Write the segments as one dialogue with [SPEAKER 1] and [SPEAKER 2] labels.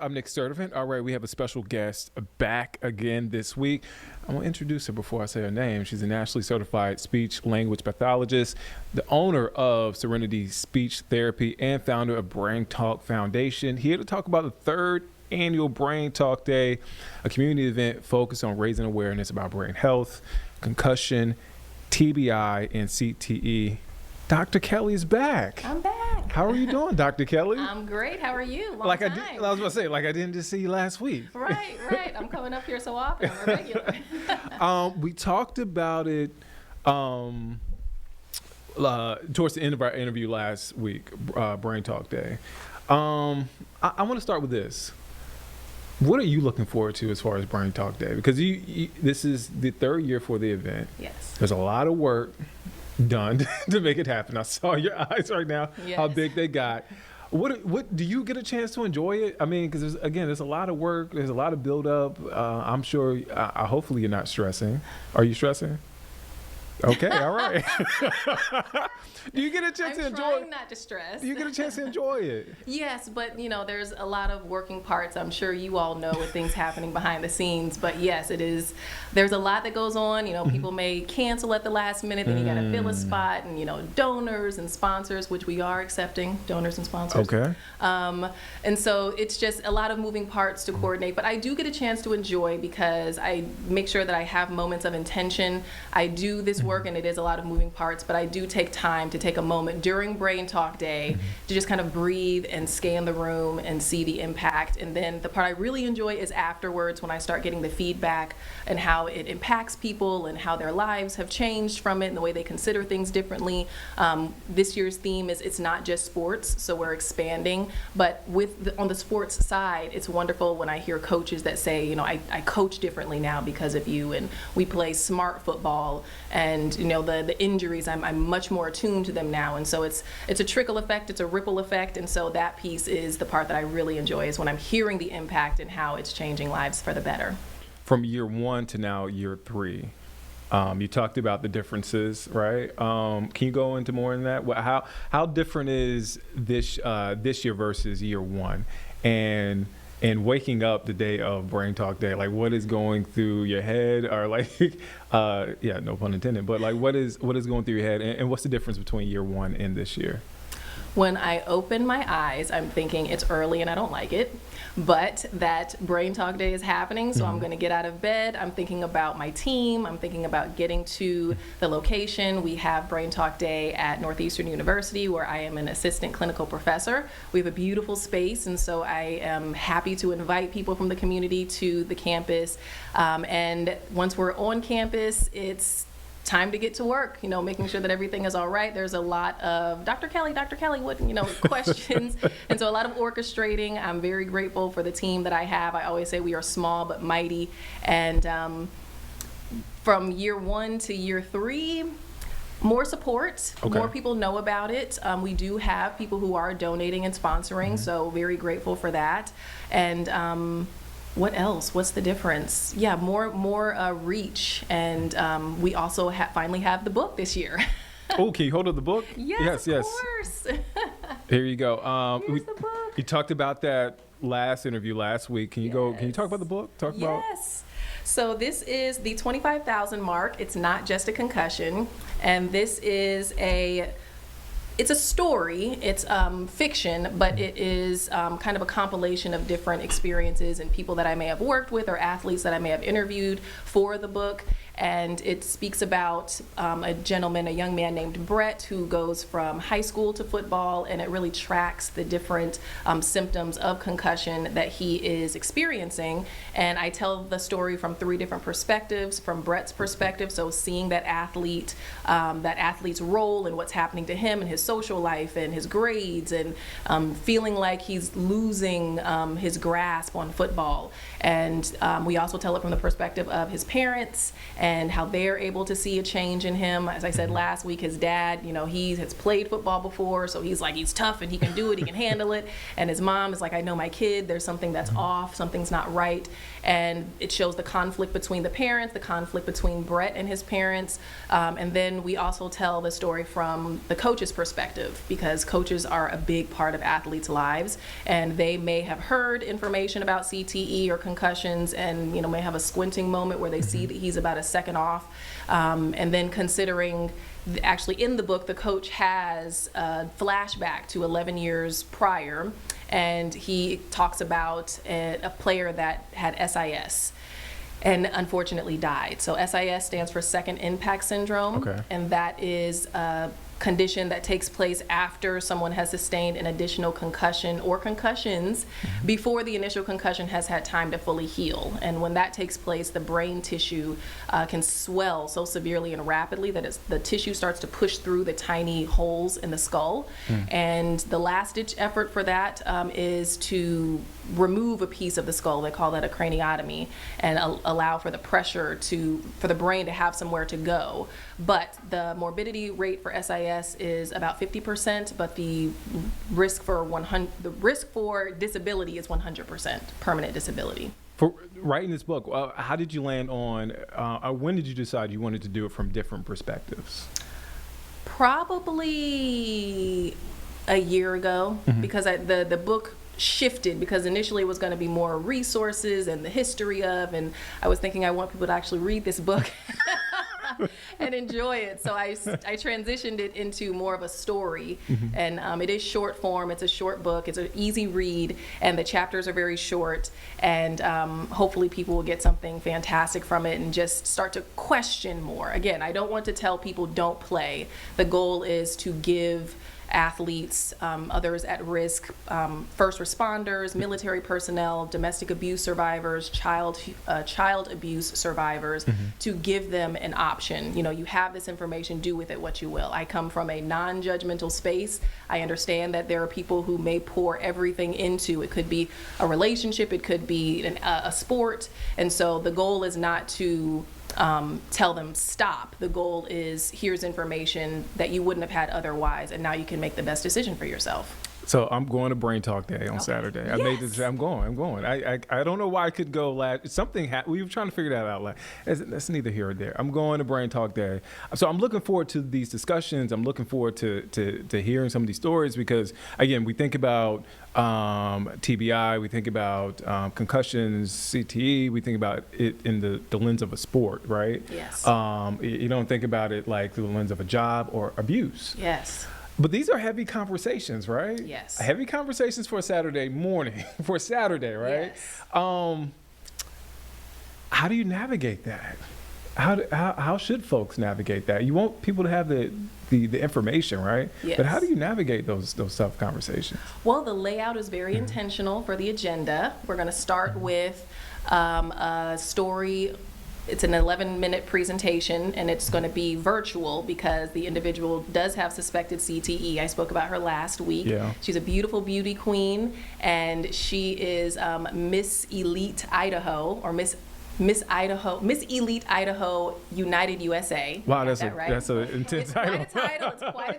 [SPEAKER 1] I'm Nick Sturdivant. All right, we have a special guest back again this week. I'm going to introduce her before I say her name. She's a nationally certified speech language pathologist, the owner of Serenity Speech Therapy, and founder of Brain Talk Foundation. Here to talk about the third annual Brain Talk Day, a community event focused on raising awareness about brain health, concussion, TBI, and CTE. Dr. Kelli is back.
[SPEAKER 2] I'm back.
[SPEAKER 1] How are you doing, Dr. Kelli?
[SPEAKER 2] I'm great. How are you? Long
[SPEAKER 1] like
[SPEAKER 2] time.
[SPEAKER 1] I was about to say, like I didn't just see you last week.
[SPEAKER 2] Right. I'm coming up here so often. I'm a regular.
[SPEAKER 1] We talked about it towards the end of our interview last week, Brain Talk Day. I want to start with this. What are you looking forward to as far as Brain Talk Day? Because this is the third year for the event.
[SPEAKER 2] Yes.
[SPEAKER 1] There's a lot of work done to make it happen. I saw your eyes right now,
[SPEAKER 2] yes.
[SPEAKER 1] How big they got. What do you get a chance to enjoy it? I mean, because there's a lot of work, there's a lot of build up. I'm sure, hopefully you're not stressing. Are you stressing? Okay, all right. Do you get a chance to enjoy it?
[SPEAKER 2] I'm trying not to stress.
[SPEAKER 1] Do you get a chance to enjoy it?
[SPEAKER 2] Yes, but there's a lot of working parts. I'm sure you all know with things happening behind the scenes. But yes, it is. There's a lot that goes on. People may cancel at the last minute, then you got to fill a spot, and donors and sponsors, which we are accepting donors and sponsors.
[SPEAKER 1] Okay.
[SPEAKER 2] And so it's just a lot of moving parts to coordinate. But I do get a chance to enjoy because I make sure that I have moments of intention. I do this work, and it is a lot of moving parts, but I do take time to take a moment during Brain Talk Day to just kind of breathe and scan the room and see the impact. And then the part I really enjoy is afterwards, when I start getting the feedback and how it impacts people and how their lives have changed from it and the way they consider things differently. This year's theme is it's not just sports, so we're expanding. But on the sports side, it's wonderful when I hear coaches that say, I coach differently now because of you, and we play smart football, and the injuries, I'm much more attuned to them now. And so it's a trickle effect, it's a ripple effect, and so that piece is the part that I really enjoy, is when I'm hearing the impact and how it's changing lives for the better.
[SPEAKER 1] From year one to now year three, you talked about the differences, right? Can you go into more in that? How different is this year versus year one, and waking up the day of Brain Talk Day? Like, what is going through your head, or yeah, no pun intended, but like what is going through your head, and what's the difference between year one and this year?
[SPEAKER 2] When I open my eyes, I'm thinking it's early and I don't like it, but that Brain Talk Day is happening, so I'm going to get out of bed. I'm thinking about my team. I'm thinking about getting to the location. We have Brain Talk Day at Northeastern University, where I am an assistant clinical professor. We have a beautiful space, and so I am happy to invite people from the community to the campus. And once we're on campus, it's time to get to work, making sure that everything is all right. There's a lot of Dr. Kelli, what, questions. And so a lot of orchestrating. I'm very grateful for the team that I have. I always say we are small but mighty. And from year one to year three, more support,
[SPEAKER 1] okay.
[SPEAKER 2] More people know about it. We do have people who are donating and sponsoring, so very grateful for that. And what else? What's the difference? Yeah, more reach, and we also finally have the book this year.
[SPEAKER 1] Oh, can you hold up the book?
[SPEAKER 2] Yes, of course.
[SPEAKER 1] Here you go.
[SPEAKER 2] Here's the book.
[SPEAKER 1] You talked about that last interview last week. Can you go? Can you talk about the book?
[SPEAKER 2] Yes. So this is the 25,000 mark. It's not just a concussion, and this is It's a story, it's fiction, but it is kind of a compilation of different experiences and people that I may have worked with, or athletes that I may have interviewed for the book. And it speaks about a young man named Brett, who goes from high school to football, and it really tracks the different symptoms of concussion that he is experiencing. And I tell the story from three different perspectives. From Brett's perspective, so seeing that athlete's role and what's happening to him and his social life and his grades, and feeling like he's losing his grasp on football. And we also tell it from the perspective of his parents and how they're able to see a change in him. As I said last week, his dad, he has played football before, so he's tough and he can do it, he can handle it. And his mom is like, I know my kid, there's something that's off, something's not right. And it shows the conflict between the parents, the conflict between Brett and his parents. And then we also tell the story from the coach's perspective, because coaches are a big part of athletes' lives, and they may have heard information about CTE or concussions and may have a squinting moment where they see that he's about a second off. And then considering, actually in the book, the coach has a flashback to 11 years prior, and he talks about a player that had SIS and unfortunately died. So SIS stands for second impact syndrome.
[SPEAKER 1] Okay.
[SPEAKER 2] And that is a condition that takes place after someone has sustained an additional concussion or concussions before the initial concussion has had time to fully heal. And when that takes place, the brain tissue can swell so severely and rapidly that the tissue starts to push through the tiny holes in the skull. And the last-ditch effort for that is to remove a piece of the skull. They call that a craniotomy, and allow for the pressure for the brain to have somewhere to go. But the morbidity rate for SIS is about 50%, but the risk for disability is 100%, permanent disability.
[SPEAKER 1] For writing this book, how did you land on, when did you decide you wanted to do it from different perspectives?
[SPEAKER 2] Probably a year ago, because the book shifted, because initially it was going to be more resources and the history of, and I was thinking I want people to actually read this book and enjoy it. So I transitioned it into more of a story, and it is short form. It's a short book. It's an easy read, and the chapters are very short, and hopefully people will get something fantastic from it and just start to question more. Again, I don't want to tell people don't play. The goal is to give athletes, others at risk, first responders, military personnel, domestic abuse survivors, child abuse survivors, to give them an option. You have this information, do with it what you will. I come from a non-judgmental space. I understand that there are people who may pour everything into it. Could be a relationship, it could be a sport, and so the goal is not to tell them stop. The goal is, here's information that you wouldn't have had otherwise, and now you can make the best decision for yourself.
[SPEAKER 1] So I'm going to Brain Talk Day on Saturday. I made this. I'm going. I don't know why I could go last. Something we were trying to figure that out. That's neither here or there. I'm going to Brain Talk Day. So I'm looking forward to these discussions. I'm looking forward to hearing some of these stories, because again, we think about TBI, we think about concussions, CTE, we think about it in the lens of a sport, right?
[SPEAKER 2] Yes.
[SPEAKER 1] You don't think about it like through the lens of a job or abuse.
[SPEAKER 2] Yes.
[SPEAKER 1] But these are heavy conversations, right?
[SPEAKER 2] Yes.
[SPEAKER 1] Heavy conversations for a Saturday morning, for a Saturday, right?
[SPEAKER 2] Yes.
[SPEAKER 1] How do you navigate that? How should folks navigate that? You want people to have the information, right?
[SPEAKER 2] Yes.
[SPEAKER 1] But how do you navigate those tough conversations?
[SPEAKER 2] Well, the layout is very intentional for the agenda. We're going to start with a story. It's an 11-minute presentation, and it's going to be virtual because the individual does have suspected CTE. I spoke about her last week.
[SPEAKER 1] Yeah.
[SPEAKER 2] She's a beautiful beauty queen, and she is Miss Elite Idaho, or Miss Elite Idaho United USA.
[SPEAKER 1] Wow,
[SPEAKER 2] Got that right?
[SPEAKER 1] that's an intense title.
[SPEAKER 2] It's quite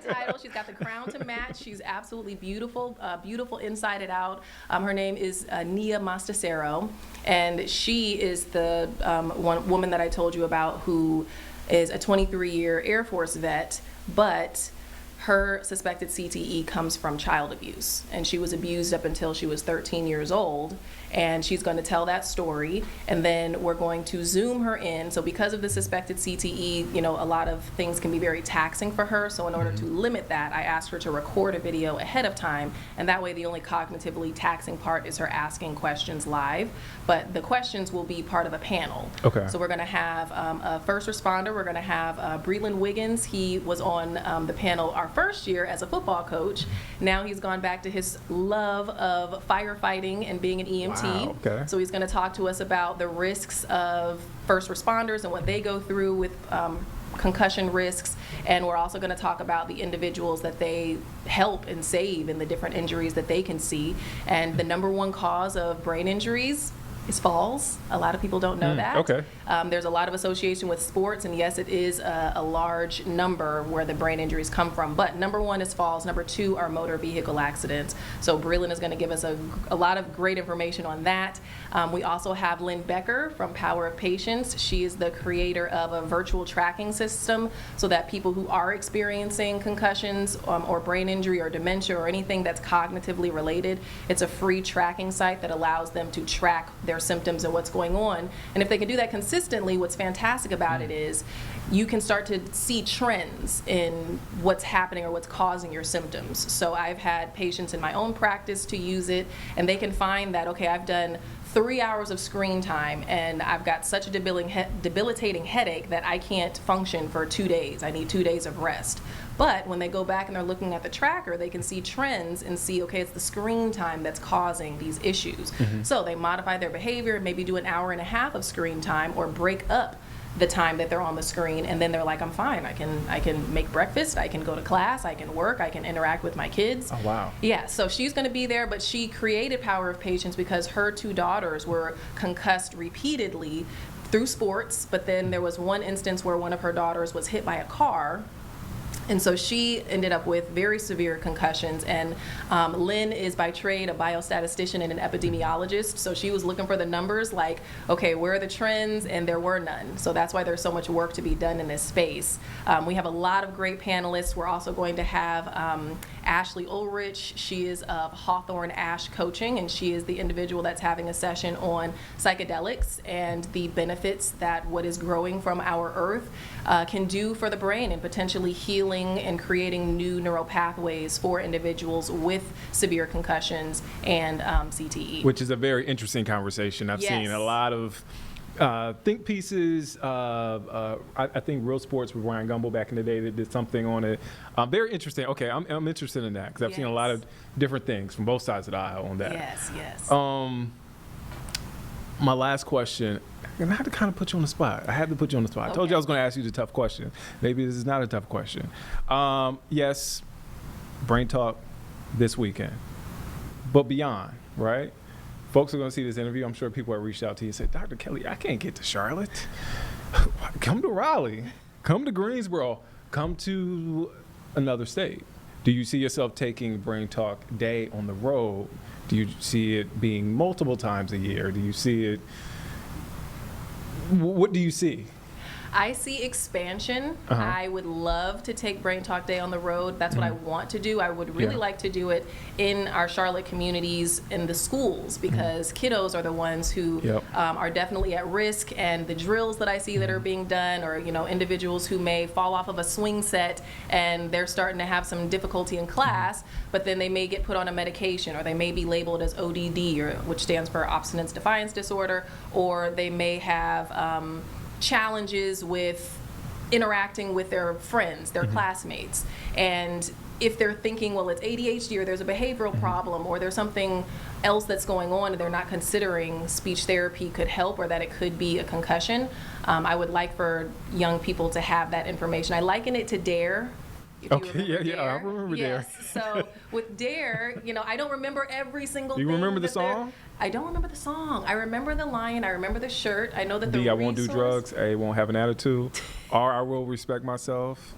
[SPEAKER 2] a title. She's got the crown to match. She's absolutely beautiful, beautiful inside and out. Her name is Nia Mostasero, and she is the one woman that I told you about who is a 23-year Air Force vet, but her suspected CTE comes from child abuse, and she was abused up until she was 13 years old. And she's going to tell that story, and then we're going to Zoom her in. So because of the suspected CTE, a lot of things can be very taxing for her. So in order to limit that, I asked her to record a video ahead of time, and that way the only cognitively taxing part is her asking questions live. But the questions will be part of a panel.
[SPEAKER 1] Okay.
[SPEAKER 2] So we're going to have a first responder. We're going to have Breland Wiggins. He was on the panel our first year as a football coach. Now he's gone back to his love of firefighting and being an EMT.
[SPEAKER 1] Wow, okay.
[SPEAKER 2] So he's going to talk to us about the risks of first responders and what they go through with concussion risks. And we're also going to talk about the individuals that they help and save and the different injuries that they can see. And the number one cause of brain injuries is falls. A lot of people don't know that.
[SPEAKER 1] Okay.
[SPEAKER 2] There's a lot of association with sports, and yes, it is a large number where the brain injuries come from. But number one is falls. Number two are motor vehicle accidents. So Breland is going to give us a lot of great information on that. We also have Lynn Becker from Power of Patience. She is the creator of a virtual tracking system so that people who are experiencing concussions or brain injury or dementia or anything that's cognitively related, it's a free tracking site that allows them to track their symptoms and what's going on. And if they can do that consistently, what's fantastic about it is you can start to see trends in what's happening or what's causing your symptoms. So I've had patients in my own practice to use it, and they can find that, okay, I've done 3 hours of screen time and I've got such a debilitating headache that I can't function for 2 days. I need 2 days of rest. But when they go back and they're looking at the tracker, they can see trends and see, okay, it's the screen time that's causing these issues. So they modify their behavior, maybe do an hour and a half of screen time or break up the time that they're on the screen, and then they're like, I'm fine. I can make breakfast, I can go to class, I can work, I can interact with my kids.
[SPEAKER 1] Oh, wow.
[SPEAKER 2] Yeah, so she's going to be there, but she created Power of Patience because her 2 daughters were concussed repeatedly through sports, but then there was one instance where one of her daughters was hit by a car. And so she ended up with very severe concussions. And Lynn is by trade a biostatistician and an epidemiologist. So she was looking for the numbers like, okay, where are the trends? And there were none. So that's why there's so much work to be done in this space. We have a lot of great panelists. We're also going to have Ashley Ulrich. She is of Hawthorne Ash Coaching, and she is the individual that's having a session on psychedelics and the benefits that what is growing from our earth can do for the brain and potentially healing and creating new neural pathways for individuals with severe concussions and CTE.
[SPEAKER 1] Which is a very interesting conversation. I've seen a lot of think pieces. I think Real Sports with Ryan Gumbel back in the day that did something on it. Very interesting. Okay, I'm interested in that because I've seen a lot of different things from both sides of the aisle on that.
[SPEAKER 2] Yes.
[SPEAKER 1] My last question, and I had to kind of put you on the spot. I had to put you on the spot. I told you I was going to ask you the tough question. Maybe this is not a tough question. Yes, Brain Talk this weekend, but beyond, right? Folks are going to see this interview. I'm sure people have reached out to you and said, Dr. Kelly, I can't get to Charlotte. Come to Raleigh. Come to Greensboro. Come to another state. Do you see yourself taking Brain Talk Day on the road? Do you see it being multiple times a year? Do you see it? What do you see?
[SPEAKER 2] I see expansion. I would love to take Brain Talk Day on the road. That's what I want to do. I would really like to do it in our Charlotte communities, in the schools, because kiddos are the ones who are definitely at risk, and the drills that I see that are being done, or individuals who may fall off of a swing set and they're starting to have some difficulty in class, but then they may get put on a medication, or they may be labeled as ODD, which stands for Obstinance Defiance Disorder, or they may have challenges with interacting with their friends, their classmates. And if they're thinking, well, it's ADHD, or there's a behavioral problem, or there's something else that's going on, and they're not considering speech therapy could help, or that it could be a concussion, I would like for young people to have that information. I liken it to DARE.
[SPEAKER 1] Okay, I remember DARE.
[SPEAKER 2] So with DARE, I don't remember every single thing.
[SPEAKER 1] Do you remember the song?
[SPEAKER 2] I don't remember the song. I remember the line. I remember the shirt. I know that the
[SPEAKER 1] I won't do drugs. A, won't have an attitude. R, I will respect myself.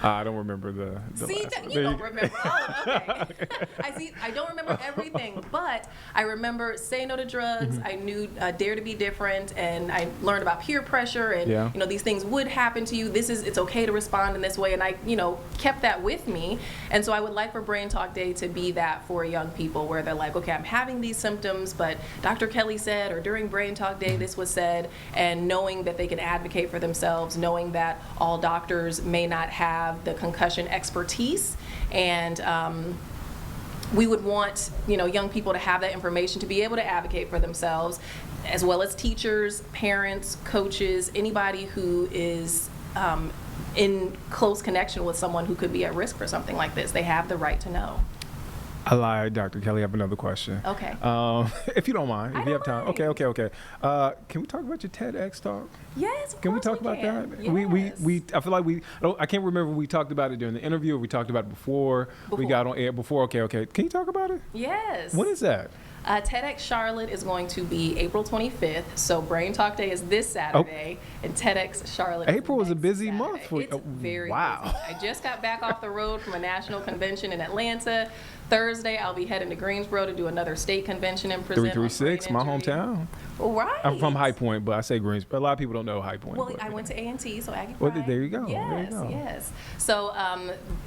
[SPEAKER 1] I don't remember the
[SPEAKER 2] See,
[SPEAKER 1] last one.
[SPEAKER 2] You don't remember. Oh, okay. I don't remember everything, but I remember Say No to Drugs. I knew Dare to Be Different, and I learned about peer pressure, and these things would happen to you. It's okay to respond in this way, and I kept that with me. And so I would like for Brain Talk Day to be that for young people, where they're like, okay, I'm having these symptoms, but Dr. Kelly said, or during Brain Talk Day this was said, and knowing that they can advocate for themselves, knowing that all doctors may not have the concussion expertise, and we would want young people to have that information to be able to advocate for themselves, as well as teachers, parents, coaches, anybody who is in close connection with someone who could be at risk for something like this. They have the right to know.
[SPEAKER 1] I lied, Dr. Kelly. I have another question.
[SPEAKER 2] Okay.
[SPEAKER 1] If you don't mind, if you have time.
[SPEAKER 2] Mind.
[SPEAKER 1] Okay. Can we talk about your TEDx talk?
[SPEAKER 2] Yes, of
[SPEAKER 1] Can we
[SPEAKER 2] course
[SPEAKER 1] talk about
[SPEAKER 2] can.
[SPEAKER 1] that?
[SPEAKER 2] Yes.
[SPEAKER 1] We I feel like I can't remember if we talked about it during the interview or we talked about it before we got on air. Okay. Can you talk about it?
[SPEAKER 2] Yes.
[SPEAKER 1] When is that?
[SPEAKER 2] TEDx Charlotte is going to be April 25th. So Brain Talk Day is this Saturday, and TEDx Charlotte.
[SPEAKER 1] April was a
[SPEAKER 2] next
[SPEAKER 1] busy
[SPEAKER 2] Saturday.
[SPEAKER 1] month for you.
[SPEAKER 2] It's very
[SPEAKER 1] Wow.
[SPEAKER 2] busy. I just got back off the road from a national convention in Atlanta. Thursday, I'll be heading to Greensboro to do another state convention and present.
[SPEAKER 1] 336, my
[SPEAKER 2] on brain injury.
[SPEAKER 1] hometown.
[SPEAKER 2] Right.
[SPEAKER 1] I'm from High Point, but I say Greensboro. A lot of people don't know High Point.
[SPEAKER 2] Well,
[SPEAKER 1] but,
[SPEAKER 2] I went to A&T, so Aggie
[SPEAKER 1] Well,
[SPEAKER 2] Pride.
[SPEAKER 1] there you go.
[SPEAKER 2] Yes,
[SPEAKER 1] There you go.
[SPEAKER 2] yes. So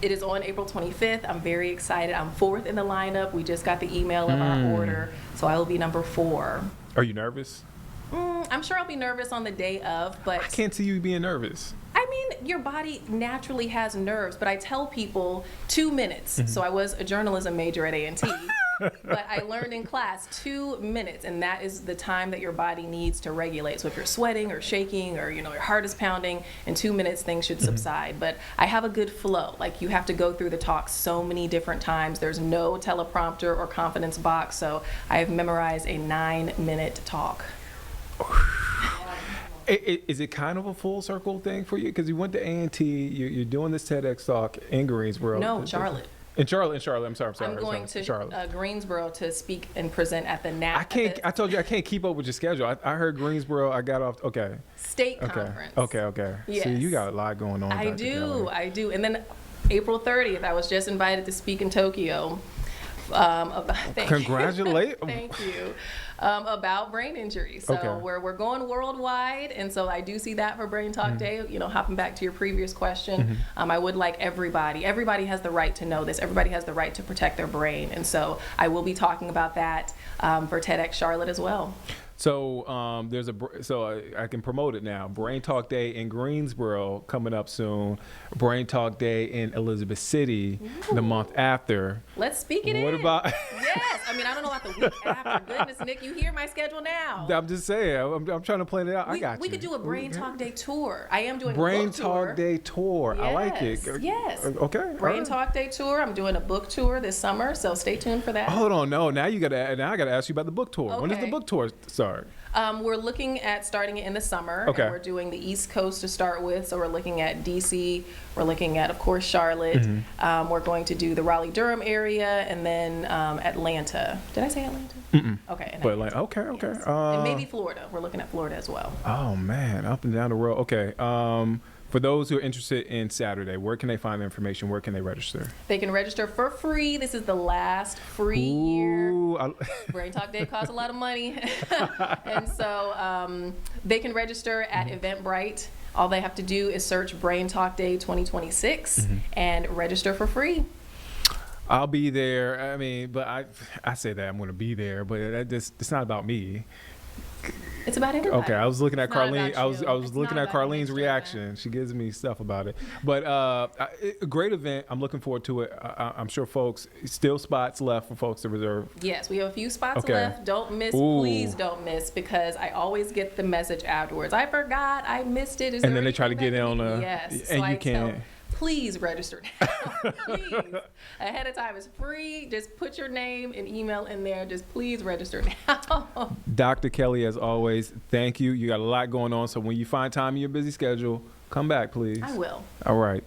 [SPEAKER 2] it is on April 25th. I'm very excited. I'm 4th in the lineup. We just got the email of our order, so I will be number 4.
[SPEAKER 1] Are you nervous?
[SPEAKER 2] I'm sure I'll be nervous on the day of, but
[SPEAKER 1] I can't see you being nervous.
[SPEAKER 2] I mean, your body naturally has nerves, but I tell people 2 minutes. So I was a journalism major at A&T. But I learned in class 2 minutes, and that is the time that your body needs to regulate. So if you're sweating or shaking or your heart is pounding, in 2 minutes things should subside. But I have a good flow. Like, you have to go through the talk so many different times. There's no teleprompter or confidence box, so I have memorized a 9-minute talk.
[SPEAKER 1] Is it kind of a full circle thing for you? Because you went to A&T, you're doing this TEDx talk in Greensboro.
[SPEAKER 2] No, Charlotte.
[SPEAKER 1] In Charlotte. I'm sorry.
[SPEAKER 2] I'm going to
[SPEAKER 1] Charlotte.
[SPEAKER 2] Greensboro to speak and present at the
[SPEAKER 1] I told you I can't keep up with your schedule. I heard Greensboro. I got off. Okay.
[SPEAKER 2] State conference.
[SPEAKER 1] Okay.
[SPEAKER 2] Yes.
[SPEAKER 1] See, you got a lot going on.
[SPEAKER 2] I
[SPEAKER 1] Dr. Kelli.
[SPEAKER 2] do. And then April 30th, I was just invited to speak in Tokyo.
[SPEAKER 1] Congratulations.
[SPEAKER 2] Thank you. About brain injury. So
[SPEAKER 1] Okay.
[SPEAKER 2] we're going worldwide, and so I do see that for Brain Talk Day. Hopping back to your previous question, I would like everybody has the right to know this. Everybody has the right to protect their brain, and so I will be talking about that for TEDx Charlotte as well.
[SPEAKER 1] So I can promote it now. Brain Talk Day in Greensboro coming up soon. Brain Talk Day in Elizabeth City the month after.
[SPEAKER 2] Let's speak it in.
[SPEAKER 1] What about?
[SPEAKER 2] Yes. I mean, I don't know about the week after. Goodness, Nick, you hear my schedule now.
[SPEAKER 1] I'm just saying. I'm trying to plan it out. I got you.
[SPEAKER 2] We could do a Brain Talk Day tour. I am doing
[SPEAKER 1] Brain
[SPEAKER 2] a book tour.
[SPEAKER 1] Talk Day tour. I like it.
[SPEAKER 2] Yes.
[SPEAKER 1] Okay.
[SPEAKER 2] Brain
[SPEAKER 1] all right.
[SPEAKER 2] Talk Day tour. I'm doing a book tour this summer, so stay tuned for that.
[SPEAKER 1] Hold on. No. Now I got to ask you about the book tour. When is the
[SPEAKER 2] Okay.
[SPEAKER 1] book tour start?
[SPEAKER 2] We're looking at starting it in the summer.
[SPEAKER 1] Okay.
[SPEAKER 2] And we're doing the East Coast to start with. So we're looking at DC. We're looking at, of course, Charlotte. We're going to do the Raleigh-Durham area, and then Atlanta. Did I say Atlanta? Okay. And
[SPEAKER 1] But okay.
[SPEAKER 2] yes. And maybe Florida. We're looking at Florida as well.
[SPEAKER 1] Oh man, up and down the road. Okay. For those who are interested in Saturday, where can they find the information? Where can they register?
[SPEAKER 2] They can register for free. This is the last free year.
[SPEAKER 1] Ooh,
[SPEAKER 2] Brain Talk Day costs a lot of money. And so they can register at Eventbrite. All they have to do is search Brain Talk Day 2026 and register for free.
[SPEAKER 1] I'll be there. I mean, but I say that I'm going to be there, but it's not about me.
[SPEAKER 2] It's about everybody.
[SPEAKER 1] Okay, I was looking at
[SPEAKER 2] It's not
[SPEAKER 1] Carlene.
[SPEAKER 2] about
[SPEAKER 1] I was
[SPEAKER 2] you.
[SPEAKER 1] looking
[SPEAKER 2] It's
[SPEAKER 1] at
[SPEAKER 2] not about
[SPEAKER 1] Carlene's
[SPEAKER 2] you.
[SPEAKER 1] reaction. She gives me stuff about it. But a great event. I'm looking forward to it. I'm sure folks still spots left for folks to reserve.
[SPEAKER 2] Yes, we have a few spots
[SPEAKER 1] Okay.
[SPEAKER 2] left. Don't miss,
[SPEAKER 1] Ooh.
[SPEAKER 2] please don't miss, because I always get the message afterwards. I forgot, I missed it. Is
[SPEAKER 1] And
[SPEAKER 2] there
[SPEAKER 1] then they try to
[SPEAKER 2] anything
[SPEAKER 1] get
[SPEAKER 2] that
[SPEAKER 1] in
[SPEAKER 2] can
[SPEAKER 1] on
[SPEAKER 2] be-"
[SPEAKER 1] a-
[SPEAKER 2] Yes,
[SPEAKER 1] and
[SPEAKER 2] so
[SPEAKER 1] you
[SPEAKER 2] I tell,
[SPEAKER 1] can't.
[SPEAKER 2] please register now. Please. Ahead of time. It's free. Just put your name and email in there. Just please register now.
[SPEAKER 1] Dr. Kelli, as always, thank you. You got a lot going on, so when you find time in your busy schedule, come back, please.
[SPEAKER 2] I will.
[SPEAKER 1] All right.